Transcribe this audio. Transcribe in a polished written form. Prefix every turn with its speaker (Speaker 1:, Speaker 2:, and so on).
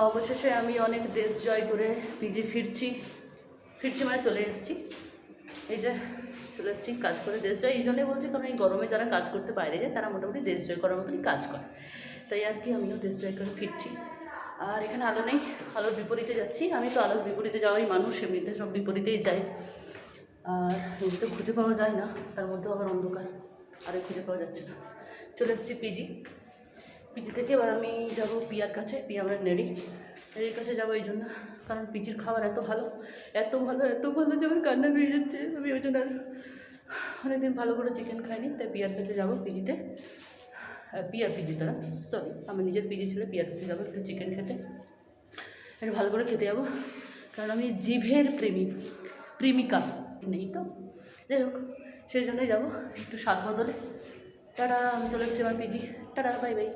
Speaker 1: অবশেষে আমি অনেক দেশ জয় করে পিজি ফিরছি মানে চলে এসেছি। এই যে চলে এসেছি কাজ করে দেশ জয়, এই জন্যই বলছি কারণ এই গরমে যারা কাজ করতে বাইরে যায় তারা মোটামুটি দেশ জয় করার মতনই কাজ করে, তাই আর কি আমিও দেশ জয় করে ফিরছি। আর এখানে আলো নেই, আলোর বিপরীতে যাচ্ছি। আমি তো আলোর বিপরীতে যাওয়াই মানুষ, এমনিতে সব বিপরীতেই যাই। আর এমনিতে খুঁজে পাওয়া যায় না, তার মধ্যেও আবার অন্ধকার, আরে খুঁজে পাওয়া যাচ্ছে না। চলে এসেছি পিজি থেকে এবার আমি যাব পিয়ার কাছে। পিয়া আমার নেড়ির কাছে যাবো এই জন্য, কারণ পিজির খাবার এত ভালো যে আমার কান্না পেয়ে যাচ্ছে। আমি ওই জন্য অনেকদিন ভালো করে চিকেন খাইনি, তাই পিয়ার কাছে যাবো পিজিতে। পিজি তারা সরি, আমার নিজের পিজি ছিল। পিয়ার কাছে যাবো একটু চিকেন খেতে, একটু ভালো করে খেতে যাবো, কারণ আমি জিভের প্রেমিকা নেই তো, যাই হোক সেই জন্যই যাবো একটু স্বাদ বদলে। টাটা, আমি চলে এসেছি আমার পিজি। Tata, bye bye.